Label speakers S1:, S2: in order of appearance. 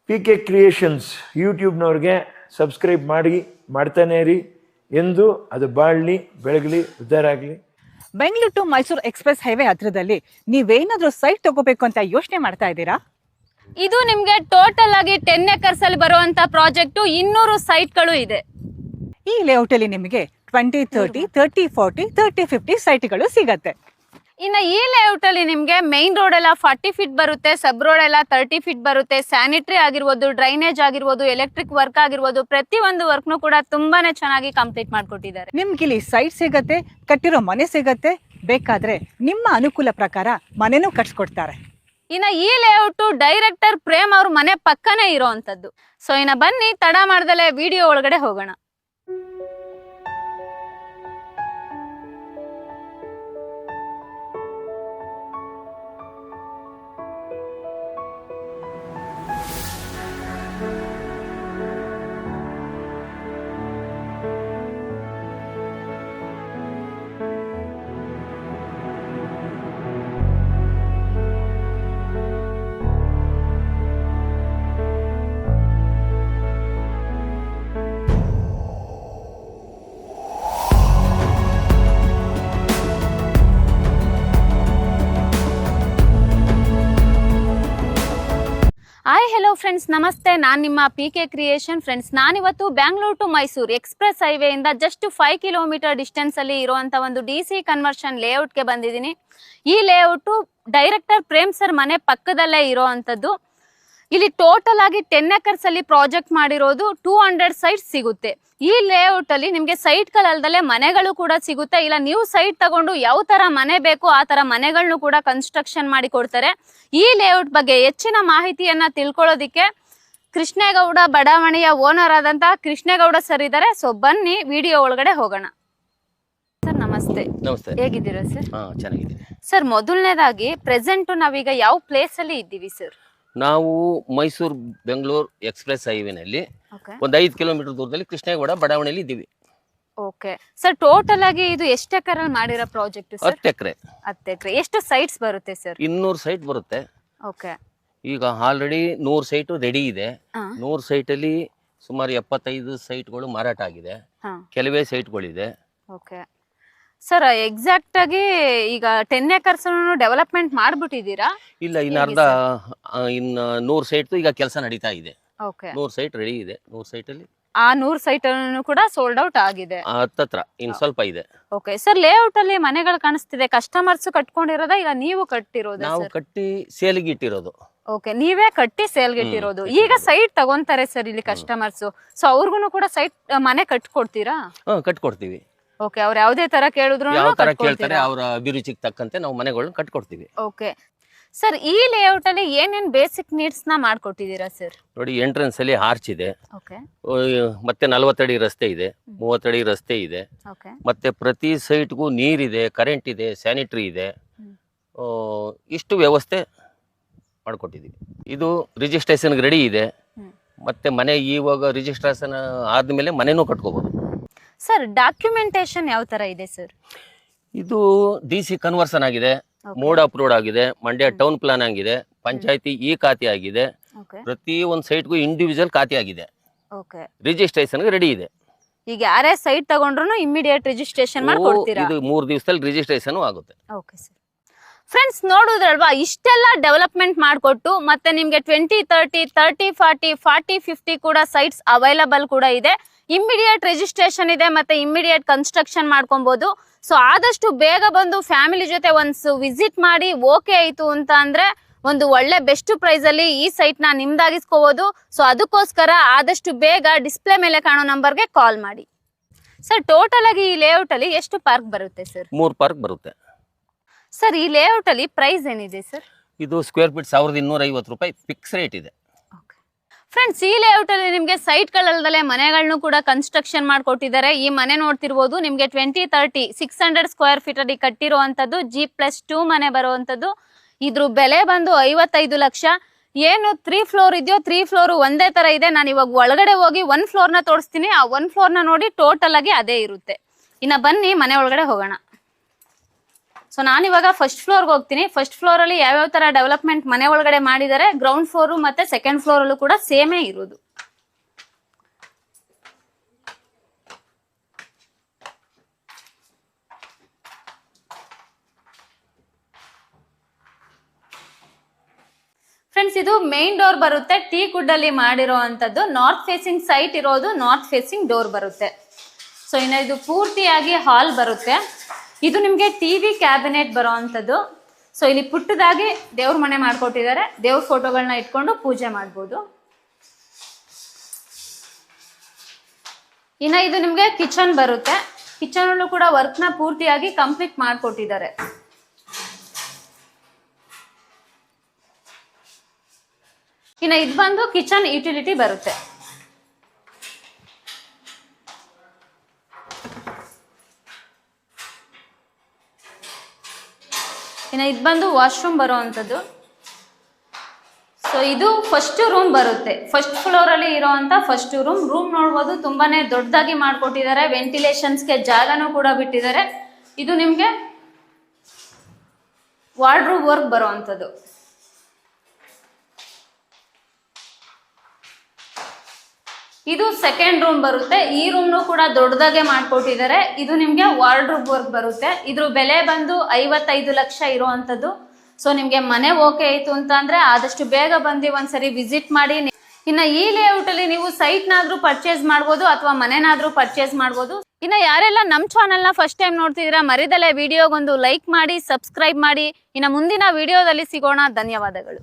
S1: PK creations ಯೂಟ್ಯೂಬ್ನವ್ರಿಗೆ subscribe ಮಾಡ್ತಾನೆ ಇರಿ. ಎಂದು ಅದು ಬಾಳಲಿ, ಬೆಳಗಲಿ, ಉದ್ಧಾರ ಆಗಲಿ.
S2: Bengaluru to Mysuru express highway ಹತ್ರದಲ್ಲಿ ನೀವೇನಾದ್ರೂ ಸೈಟ್ ತಗೋಬೇಕು ಅಂತ ಯೋಚನೆ ಮಾಡ್ತಾ ಇದ್ದೀರಾ?
S3: ಇದು ನಿಮ್ಗೆ ಟೋಟಲ್ ಆಗಿ 10 ಎಕರ್ಸ್ ಅಲ್ಲಿ ಬರುವಂತ ಪ್ರಾಜೆಕ್ಟ್ 200 ಸೈಟ್ಗಳು ಇದೆ.
S2: ಈ ಲೇಔಟ್ ಅಲ್ಲಿ ನಿಮಗೆ 20, 30, 30, 40, 30, 50 ಸೈಟ್ಗಳು ಸಿಗತ್ತೆ.
S3: ಇನ್ನು ಈ ಲೇಔಟ್ ಅಲ್ಲಿ ನಿಮ್ಗೆ ಮೈನ್ ರೋಡ್ ಎಲ್ಲ 40 ಫೀಟ್ ಬರುತ್ತೆ, ಸಬ್ ರೋಡ್ ಎಲ್ಲ 30 ಫೀಟ್ ಬರುತ್ತೆ. ಸ್ಯಾನಿಟರಿ ಆಗಿರ್ಬೋದು, ಡ್ರೈನೇಜ್ ಆಗಿರ್ಬೋದು, ಎಲೆಕ್ಟ್ರಿಕ್ ವರ್ಕ್ ಆಗಿರ್ಬೋದು, ಪ್ರತಿಯೊಂದು ವರ್ಕ್ನು ಕೂಡ ತುಂಬಾನೇ ಚೆನ್ನಾಗಿ ಕಂಪ್ಲೀಟ್ ಮಾಡ್ಕೊಟ್ಟಿದ್ದಾರೆ.
S2: ನಿಮ್ಗೆ ಇಲ್ಲಿ ಸೈಟ್ ಸಿಗತ್ತೆ, ಕಟ್ಟಿರೋ ಮನೆ ಸಿಗತ್ತೆ. ಬೇಕಾದ್ರೆ ನಿಮ್ಮ ಅನುಕೂಲ ಪ್ರಕಾರ ಮನೆನೂ ಕಟ್ಸ್ಕೊಡ್ತಾರೆ.
S3: ಇನ್ನ ಈ ಲೇಔಟ್ ಡೈರೆಕ್ಟರ್ ಪ್ರೇಮ್ ಅವ್ರ ಮನೆ ಪಕ್ಕನೇ ಇರೋವಂಥದ್ದು. ಸೊ ಇನ್ನ ಬನ್ನಿ ತಡ ಮಾಡ್ದಲೆ ವಿಡಿಯೋ ಒಳಗಡೆ ಹೋಗೋಣ. ಹಾಯ್ ಹೆಲೋ ಫ್ರೆಂಡ್ಸ್, ನಮಸ್ತೆ. ನಾನು ನಿಮ್ಮ PK ಕ್ರಿಯೇಷನ್. ಫ್ರೆಂಡ್ಸ್, ನಾನಿವತ್ತು Bangalore to Mysuru express highway ಇಂದ ಜಸ್ಟ್ 5 ಕಿಲೋಮೀಟರ್ ಡಿಸ್ಟೆನ್ಸ್ ಅಲ್ಲಿ ಇರುವಂತ ಒಂದು DC ಕನ್ವರ್ಷನ್ ಲೇಔಟ್ಗೆ ಬಂದಿದ್ದೀನಿ. ಈ ಲೇಔಟ್ ಡೈರೆಕ್ಟರ್ ಪ್ರೇಮ್ ಸರ್ ಮನೆ ಪಕ್ಕದಲ್ಲೇ ಇರೋವಂಥದ್ದು. ಇಲ್ಲಿ ಟೋಟಲ್ ಆಗಿ 10 ಎಕರ್ಸ್ ಅಲ್ಲಿ ಪ್ರಾಜೆಕ್ಟ್ ಮಾಡಿರೋದು 200 ಸೈಟ್ಸ್ ಸಿಗುತ್ತೆ. ಈ ಲೇಔಟ್ ಅಲ್ಲಿ ನಿಮ್ಗೆ ಸೈಟ್ಗಳಲ್ಲದೆ ಮನೆಗಳು ಕೂಡ ಸಿಗುತ್ತೆ. ಇಲ್ಲ ನೀವು ಸೈಟ್ ತಗೊಂಡು ಯಾವ ತರ ಮನೆ ಬೇಕು ಆ ತರ ಮನೆಗಳನ್ನು ಕೂಡ ಕನ್ಸ್ಟ್ರಕ್ಷನ್ ಮಾಡಿ ಕೊಡ್ತಾರೆ. ಈ ಲೇಔಟ್ ಬಗ್ಗೆ ಹೆಚ್ಚಿನ ಮಾಹಿತಿಯನ್ನ ತಿಳ್ಕೊಳ್ಳೋದಿಕ್ಕೆ ಕೃಷ್ಣೇಗೌಡ ಬಡಾವಣೆಯ ಓನರ್ ಆದಂತಹ ಕೃಷ್ಣೇಗೌಡ ಸರ್ ಇದ್ದಾರೆ. ಸೊ ಬನ್ನಿ ವಿಡಿಯೋ ಒಳಗಡೆ ಹೋಗೋಣ. ಸರ್ ನಮಸ್ತೆ.
S4: ನಮಸ್ತೆ.
S3: ಹೇಗಿದ್ದೀರಾ ಸರ್?
S4: ಚೆನ್ನಾಗಿದ್ದೀನಿ
S3: ಸರ್. ಮೊದಲನೇದಾಗಿ ಪ್ರೆಸೆಂಟ್ ನಾವೀಗ ಯಾವ ಪ್ಲೇಸ್ ಅಲ್ಲಿ ಇದ್ದೀವಿ ಸರ್?
S4: ನಾವು ಮೈಸೂರು ಬೆಂಗಳೂರು ಎಕ್ಸ್ಪ್ರೆಸ್ ಹೈವೇನಲ್ಲಿ ಒಂದು 5 ಕಿಲೋಮೀಟರ್ ದೂರದಲ್ಲಿ ಕೃಷ್ಣೇಗೌಡ ಬಡಾವಣೆಯಲ್ಲಿ ಇದ್ದೀವಿ.
S3: Okay sir. ಟೋಟಲ್ ಆಗಿ ಇದು ಎಷ್ಟು ಎಕರೆ ಅಲ್ಲಿ ಮಾಡಿರೋ ಪ್ರಾಜೆಕ್ಟ್ ಸರ್?
S4: 10 ಎಕರೆ.
S3: 10 ಎಕರೆ. ಎಷ್ಟು ಸೈಟ್ಸ್ ಬರುತ್ತೆ ಸರ್?
S4: 200 ಸೈಟ್ ಬರುತ್ತೆ.
S3: ಓಕೆ.
S4: ಈಗ ಆಲ್ರೆಡಿ 100 ಸೈಟ್ ರೆಡಿ ಇದೆ. 100 ಸೈಟ್ ಅಲ್ಲಿ ಸುಮಾರು 75 ಸೈಟ್ಗಳು ಮಾರಾಟ ಆಗಿದೆ. ಕೆಲವೇ ಸೈಟ್ಗಳಿದೆ.
S3: Okay sir. ಎಕ್ಸಾಕ್ಟ್ ಆಗಿ ಈಗ 10 ಎಕರ್ಸ್ ಡೆವಲಪ್ಮೆಂಟ್ ಮಾಡ್ಬಿಟ್ಟಿದ್ದೀರಾ?
S4: ಇಲ್ಲ, ಇನ್ನು 100 ಸೈಟ್ ಈಗ ಕೆಲಸ ನಡೀತಾ ಇದೆ.
S3: ಓಕೆ.
S4: 100 ಸೈಟ್ ರೆಡಿ ಇದೆ. 100 ಸೈಟ್ ಅಲ್ಲಿ
S3: ಆ 100 ಸೈಟ್ ಅನ್ನು ಕೂಡ ಸೋಲ್ಡ್ ಔಟ್ ಆಗಿದೆ.
S4: ಹತ್ತತ್ರ ಇನ್ನು ಸ್ವಲ್ಪ ಇದೆ.
S3: Okay sir. ಲೇಔಟ್ ಅಲ್ಲಿ ಮನೆಗಳು ಕಾಣಿಸ್ತಿದೆ. ಕಸ್ಟಮರ್ಸ್ ಕಟ್ಕೊಂಡಿರೋದಾ ಇಲ್ಲ ನೀವು ಕಟ್ಟಿರೋದಾ?
S4: ನಾವು ಕಟ್ಟಿ ಸೇಲಿಗೆ ಇಟ್ಟಿರೋದು.
S3: ಓಕೆ, ನೀವೇ ಕಟ್ಟಿ ಸೇಲ್ಗೆ ಇಟ್ಟಿರೋದು. ಈಗ ಸೈಟ್ ತಗೊಂತಾರೆ ಸರ್ ಇಲ್ಲಿ ಕಸ್ಟಮರ್ಸ್. ಸೊ ಅವ್ರಿಗೂ ಕೂಡ ಸೈಟ್ ಮನೆ ಕಟ್ಕೊಡ್ತೀರಾ?
S4: ಕಟ್ಕೊಡ್ತೀವಿ.
S3: ಓಕೆ. ಅವ್ರು ಯಾವುದೇ ತರ ಕೇಳಿದ್ರು
S4: ಯಾವ ತರ ಕೇಳ್ತಾರೆ ಅವರ ಅಭಿರುಚಿಗೆ ತಕ್ಕಂತೆ ನಾವು ಮನೆಗಳನ್ನ ಕಟ್ಕೊಡ್ತೀವಿ.
S3: Okay sir. ಈ ಲೇಔಟ್ ಅಲ್ಲಿ ಏನೇನ್ ಬೇಸಿಕ್ ನೀಡ್ಸ್ ನ ಮಾಡ್ಕೊಟ್ಟಿದ್ದೀರಾ ಸರ್?
S4: ನೋಡಿ, ಎಂಟ್ರೆನ್ಸ್ ಅಲ್ಲಿ ಆರ್ಚ್ ಇದೆ.
S3: ಓಕೆ.
S4: ಮತ್ತೆ 40 ಅಡಿ ರಸ್ತೆ ಇದೆ, 30 ಅಡಿ ರಸ್ತೆ ಇದೆ.
S3: ಓಕೆ.
S4: ಮತ್ತೆ ಪ್ರತಿ ಸೈಟ್ಗೂ ನೀರಿದೆ, ಕರೆಂಟ್ ಇದೆ, ಸ್ಯಾನಿಟರಿ ಇದೆ. ಇಷ್ಟು ವ್ಯವಸ್ಥೆ ಮಾಡ್ಕೊಟ್ಟಿದ್ದೀವಿ. ಇದು ರಿಜಿಸ್ಟ್ರೇಷನ್ಗೆ ರೆಡಿ ಇದೆ. ಮತ್ತೆ ಮನೆ ಇವಾಗ ರಿಜಿಸ್ಟ್ರೇಷನ್ ಆದ್ಮೇಲೆ ಮನೆನೂ ಕಟ್ಕೋಬಹುದು.
S3: ಸರ್, ಡಾಕ್ಯುಮೆಂಟೇಶನ್ ಯಾವ ತರ ಇದೆ ಸರ್?
S4: ಇದು DC ಕನ್ವರ್ಷನ್ ಆಗಿದೆ, ಮೋಡ್ ಅಪ್ರೂವ್ಡ್ ಆಗಿದೆ, ಮಂಡ್ಯ ಟೌನ್ ಪ್ಲಾನ್ ಆಗಿದೆ, ಪಂಚಾಯತಿ ಖಾತೆ ಆಗಿದೆ. ಪ್ರತಿ ಒಂದು ಸೈಟ್ಗೂ ಇಂಡಿವಿಜುವಲ್ ಖಾತೆ ಆಗಿದೆ.
S3: ಓಕೆ.
S4: ರಿಜಿಸ್ಟ್ರೇಷನ್ಗೆ ರೆಡಿ ಇದೆ.
S3: ಈಗ ಯಾರೇ ಸೈಟ್ ತಗೊಂಡ್ರು ಇಮಿಡಿಯೇಟ್ ರಿಜಿಸ್ಟ್ರೇಷನ್ ಮಾಡ್ಕೊಡ್ತೀರಾ?
S4: ಇದು 3 ದಿವಸದಲ್ಲಿ ರಿಜಿಸ್ಟ್ರೇಷನ್ ಆಗುತ್ತೆ.
S3: Okay sir. ಫ್ರೆಂಡ್ಸ್, ನೋಡುದ್ರಲ್ವಾ, ಇಷ್ಟೆಲ್ಲ ಡೆವಲಪ್ಮೆಂಟ್ ಮಾಡಿಕೊಟ್ಟು ಮತ್ತೆ ನಿಮ್ಗೆ 20, 30, 30, 40, 40, 50 ಕೂಡ ಸೈಟ್ಸ್ ಅವೈಲಬಲ್ ಕೂಡ ಇದೆ. ಇಮಿಡಿಯೇಟ್ ರಿಜಿಸ್ಟ್ರೇಷನ್ ಇದೆ ಮತ್ತೆ ಇಮಿಡಿಯೇಟ್ ಕನ್ಸ್ಟ್ರಕ್ಷನ್ ಮಾಡ್ಕೊಬಹುದು. ಸೊ ಆದಷ್ಟು ಬೇಗ ಬಂದು ಫ್ಯಾಮಿಲಿ ಜೊತೆ ಒಂದ್ಸು ವಿಸಿಟ್ ಮಾಡಿ ಓಕೆ ಆಯ್ತು ಅಂತ ಅಂದ್ರೆ ಒಂದು ಒಳ್ಳೆ ಬೆಸ್ಟ್ ಪ್ರೈಸ್ ಅಲ್ಲಿ ಈ ಸೈಟ್ ನ ನಿಮ್ದಾಗಿಸ್ಕೋಬಹುದು. ಸೊ ಅದಕ್ಕೋಸ್ಕರ ಆದಷ್ಟು ಬೇಗ ಡಿಸ್ಪ್ಲೇ ಮೇಲೆ ಕಾಣೋ ನಂಬರ್ಗೆ ಕಾಲ್ ಮಾಡಿ. ಸರ್, ಟೋಟಲ್ ಆಗಿ ಈ ಲೇಔಟ್ ಅಲ್ಲಿ ಎಷ್ಟು ಪಾರ್ಕ್ ಬರುತ್ತೆ ಸರ್?
S4: 3 ಪಾರ್ಕ್ ಬರುತ್ತೆ.
S3: ಸರ್, ಈ ಲೇಔಟ್ ಅಲ್ಲಿ ಪ್ರೈಸ್ ಏನಿದೆ ಸರ್?
S4: ಇದು ಸ್ಕ್ವೇರ್ ಫೀಟ್ 1250 ರೂಪಾಯಿ ಫಿಕ್ಸ್ ರೇಟ್ ಇದೆ.
S3: ಫ್ರೆಂಡ್ಸ್, ಈ ಲೇಔಟ್ ಅಲ್ಲಿ ನಿಮ್ಗೆ ಸೈಟ್ ಗಳಲ್ಲದೆ ಮನೆಗಳನ್ನು ಕೂಡ ಕನ್ಸ್ಟ್ರಕ್ಷನ್ ಮಾಡ್ಕೊಟ್ಟಿದ್ದಾರೆ. ಈ ಮನೆ ನೋಡ್ತಿರ್ಬೋದು, ನಿಮ್ಗೆ 20, 30, 600 ಸ್ಕ್ವೇರ್ ಫೀಟ್ ಅಲ್ಲಿ ಕಟ್ಟಿರುವಂತದ್ದು G+2 ಮನೆ ಬರುವಂತದ್ದು. ಇದ್ರ ಬೆಲೆ ಬಂದು 55 ಲಕ್ಷ. ಏನು 3 ಫ್ಲೋರ್ ಇದೆಯೋ 3 ಫ್ಲೋರ್ ಒಂದೇ ತರ ಇದೆ. ನಾನು ಇವಾಗ ಒಳಗಡೆ ಹೋಗಿ 1 ಫ್ಲೋರ್ ನ ತೋರಿಸ್ತೀನಿ. ಆ 1 ಫ್ಲೋರ್ ನ ನೋಡಿ ಟೋಟಲ್ ಆಗಿ ಅದೇ ಇರುತ್ತೆ. ಇನ್ನ ಬನ್ನಿ ಮನೆ ಒಳಗಡೆ ಹೋಗೋಣ. ಸೊ ನಾನಿವಾಗ ಫಸ್ಟ್ ಫ್ಲೋರ್ಗೆ ಹೋಗ್ತೀನಿ. ಫಸ್ಟ್ ಫ್ಲೋರ್ ಅಲ್ಲಿ ಯಾವ್ಯಾವ ತರ ಡೆವಲಪ್ಮೆಂಟ್ ಮನೆ ಒಳಗಡೆ ಮಾಡಿದ್ದಾರೆ, ಗ್ರೌಂಡ್ ಫ್ಲೋರ್ ಮತ್ತೆ ಸೆಕೆಂಡ್ ಫ್ಲೋರ್ ಅಲ್ಲೂ ಕೂಡ ಸೇಮೇ ಇರೋದು. ಫ್ರೆಂಡ್ಸ್, ಇದು ಮೇನ್ ಡೋರ್ ಬರುತ್ತೆ. ಟೀ ಕುಡ್ ಅಲ್ಲಿ ಮಾಡಿರೋ ಅಂತದ್ದು. ನಾರ್ತ್ ಫೇಸಿಂಗ್ ಸೈಟ್ ಇರೋದು, ನಾರ್ತ್ ಫೇಸಿಂಗ್ ಡೋರ್ ಬರುತ್ತೆ. ಸೊ ಇನ್ನು ಇದು ಪೂರ್ತಿಯಾಗಿ ಹಾಲ್ ಬರುತ್ತೆ. ಇದು ನಿಮ್ಗೆ ಟಿವಿ ಕ್ಯಾಬಿನೆಟ್ ಬರೋ ಅಂತದ್ದು. ಸೊ ಇಲ್ಲಿ ಪುಟ್ಟದಾಗಿ ದೇವ್ರ ಮನೆ ಮಾಡ್ಕೊಟ್ಟಿದ್ದಾರೆ. ದೇವ್ರ ಫೋಟೋಗಳನ್ನ ಇಟ್ಕೊಂಡು ಪೂಜೆ ಮಾಡ್ಬೋದು. ಇನ್ನು ಇದು ನಿಮ್ಗೆ ಕಿಚನ್ ಬರುತ್ತೆ. ಕಿಚನ್ ಅಲ್ಲೂ ಕೂಡ ವರ್ಕ್ ನ ಪೂರ್ತಿಯಾಗಿ ಕಂಪ್ಲೀಟ್ ಮಾಡ್ಕೊಟ್ಟಿದ್ದಾರೆ. ಇನ್ನು ಇದು ಬಂದು ಕಿಚನ್ ಯುಟಿಲಿಟಿ ಬರುತ್ತೆ. ಇನ್ನು ಇದು ಬಂದು ವಾಶ್ರೂಮ್ ಬರೋ ಅಂಥದ್ದು. ಸೊ ಇದು ಫಸ್ಟ್ ರೂಮ್ ಬರುತ್ತೆ. ಫಸ್ಟ್ ಫ್ಲೋರ್ ಅಲ್ಲಿ ಇರೋಂಥ ಫಸ್ಟ್ ರೂಮ್ ನೋಡ್ಬೋದು. ತುಂಬಾನೇ ದೊಡ್ಡದಾಗಿ ಮಾಡ್ಕೊಟ್ಟಿದ್ದಾರೆ. ವೆಂಟಿಲೇಷನ್ಸ್ಗೆ ಜಾಗನೂ ಕೂಡ ಬಿಟ್ಟಿದ್ದಾರೆ. ಇದು ನಿಮ್ಗೆ ವಾರ್ಡ್ರೋಬ್ ವರ್ಕ್ ಬರೋ ಅಂಥದ್ದು. ಇದು ಸೆಕೆಂಡ್ ರೂಮ್ ಬರುತ್ತೆ. ಈ ರೂಮ್ನು ಕೂಡ ದೊಡ್ಡದಾಗೆ ಮಾಡ್ಕೊಟ್ಟಿದ್ದಾರೆ. ಇದು ನಿಮ್ಗೆ ವಾರ್ಡ್ರೋಬ್ ವರ್ಕ್ ಬರುತ್ತೆ. ಇದ್ರ ಬೆಲೆ ಬಂದು 55 ಲಕ್ಷ ಇರುವಂತದ್ದು. ಸೊ ನಿಮ್ಗೆ ಮನೆ ಓಕೆ ಆಯ್ತು ಅಂತ ಅಂದ್ರೆ ಆದಷ್ಟು ಬೇಗ ಬಂದು ಒಂದ್ಸರಿ ವಿಸಿಟ್ ಮಾಡಿ. ಇನ್ನ ಈ ಲೇಔಟ್ ಅಲ್ಲಿ ನೀವು ಸೈಟ್ ನಾದ್ರೂ ಪರ್ಚೇಸ್ ಮಾಡ್ಬೋದು ಅಥವಾ ಮನೆನಾದ್ರೂ ಪರ್ಚೇಸ್ ಮಾಡ್ಬೋದು. ಇನ್ನ ಯಾರೆಲ್ಲ ನಮ್ ಚಾನೆಲ್ ನ ಫಸ್ಟ್ ಟೈಮ್ ನೋಡ್ತಿದ್ದೀರಾ, ಮರಿದಲ್ಲೇ ವಿಡಿಯೋಗೊಂದು ಲೈಕ್ ಮಾಡಿ, ಸಬ್ಸ್ಕ್ರೈಬ್ ಮಾಡಿ. ಇನ್ನ ಮುಂದಿನ ವಿಡಿಯೋದಲ್ಲಿ ಸಿಗೋಣ. ಧನ್ಯವಾದಗಳು.